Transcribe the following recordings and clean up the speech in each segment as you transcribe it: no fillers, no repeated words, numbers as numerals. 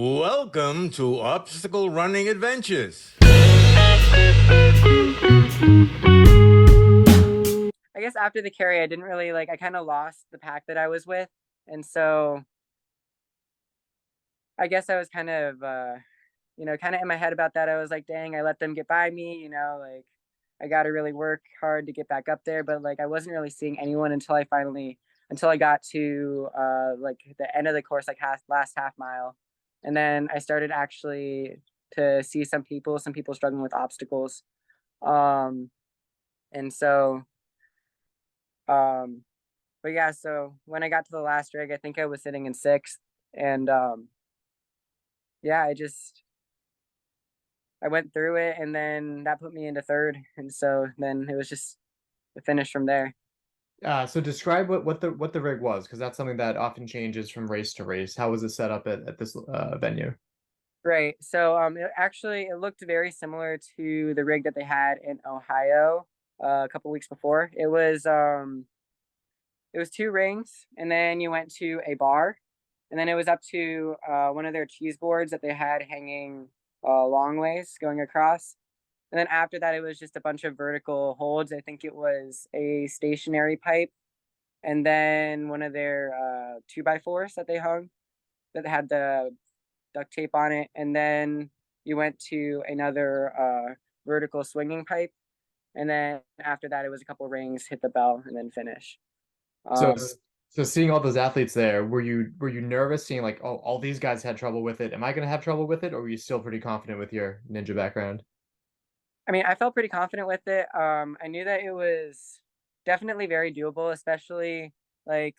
Welcome to Obstacle Running Adventures. I guess after the carry, I didn't really I kind of lost the pack that I was with. And so I guess I was kind of, kind of in my head about that. I was like, dang, I let them get by me, I got to really work hard to get back up there. But I wasn't really seeing anyone until I got to the end of the course, last half mile. And then I started actually to see some people struggling with obstacles. Um, and so, um, but yeah, so when I got to the last rig, I think I was sitting in sixth, and yeah, I went through it, and then that put me into third, and so then it was just the finish from there. So describe what the rig was, because that's something that often changes from race to race. How was it set up at this venue? Right. So it looked very similar to the rig that they had in Ohio a couple weeks before. It was two rings, and then you went to a bar, and then it was up to one of their cheese boards that they had hanging long ways going across. And then after that, it was just a bunch of vertical holds. I think it was a stationary pipe, and then one of their 2x4s that they hung that had the duct tape on it. And then you went to another vertical swinging pipe. And then after that, it was a couple rings, hit the bell, and then finish. So Um, so seeing all those athletes there, were you nervous seeing like, oh, all these guys had trouble with it? Am I gonna have trouble with it, or were you still pretty confident with your ninja background? I mean, I felt pretty confident with it. I knew that it was definitely very doable, especially like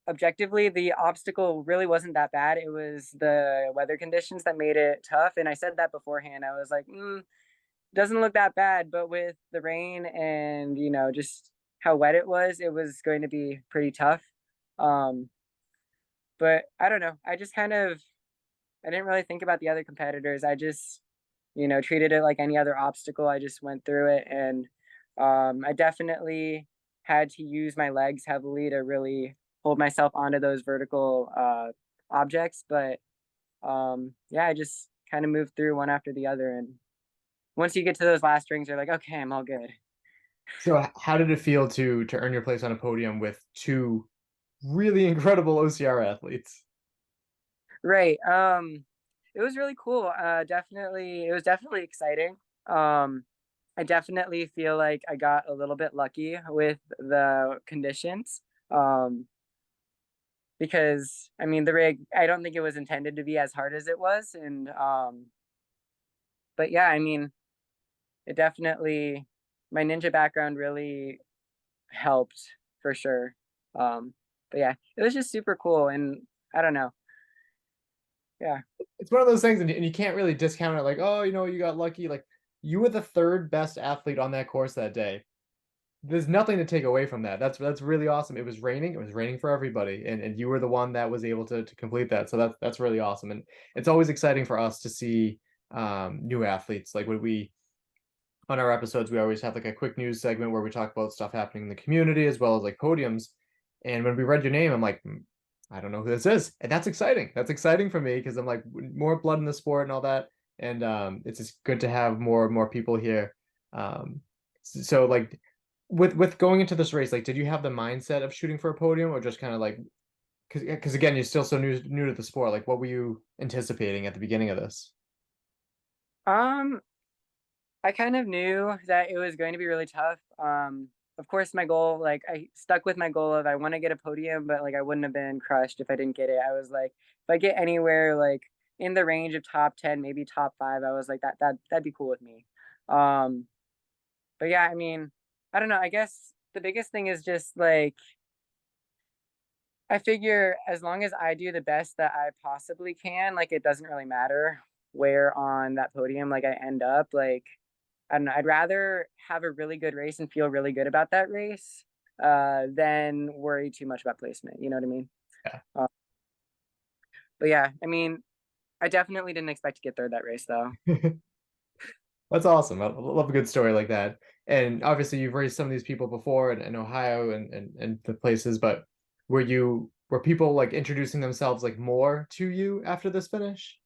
objectively, the obstacle really wasn't that bad. It was the weather conditions that made it tough. And I said that beforehand. I was like, doesn't look that bad, but with the rain and just how wet it was going to be pretty tough. Um, but I don't know. I didn't really think about the other competitors. I just treated it like any other obstacle. I just went through it, and I definitely had to use my legs heavily to really hold myself onto those vertical objects. But yeah, I just kind of moved through one after the other, and once you get to those last rings, you're like, okay, I'm all good. So how did it feel to earn your place on a podium with two really incredible OCR athletes? Right. It was really cool. It was definitely exciting. I definitely feel like I got a little bit lucky with the conditions. Um, because I mean the rig, I don't think it was intended to be as hard as it was, and but yeah, I mean it definitely my ninja background really helped for sure. But yeah, it was just super cool, and I don't know. Yeah. It's one of those things, and you can't really discount it like, oh, you got lucky. Like, you were the third best athlete on that course that day. There's nothing to take away from that. That's really awesome. It was raining. It was raining for everybody, and you were the one that was able to complete that. So that's really awesome. And it's always exciting for us to see new athletes. Like when we on our episodes, we always have like a quick news segment where we talk about stuff happening in the community as well as like podiums. And when we read your name, I'm like, I don't know who this is, and that's exciting. That's exciting for me because I'm like more blood in the sport and all that, and it's just good to have more people here. So like with going into this race, like, did you have the mindset of shooting for a podium, or just kind of like because again, you're still so new to the sport. Like, what were you anticipating at the beginning of this? Um, I kind of knew that it was going to be really tough. Of course, my goal, I stuck with my goal of I want to get a podium, but I wouldn't have been crushed if I didn't get it. I was like, if I get anywhere in the range of top 10, maybe top five, I was like that'd be cool with me. Um, but yeah, I mean, I don't know. I guess the biggest thing is just I figure as long as I do the best that I possibly can, it doesn't really matter where on that podium I end up. I don't know. I'd rather have a really good race and feel really good about that race than worry too much about placement. You know what I mean? Uh, but yeah, I mean, I definitely didn't expect to get third that race though. Yeah. That's awesome. I love a good story like that. And obviously, you've raised some of these people before in Ohio and the places, but were you Were people like introducing themselves like more to you after this finish?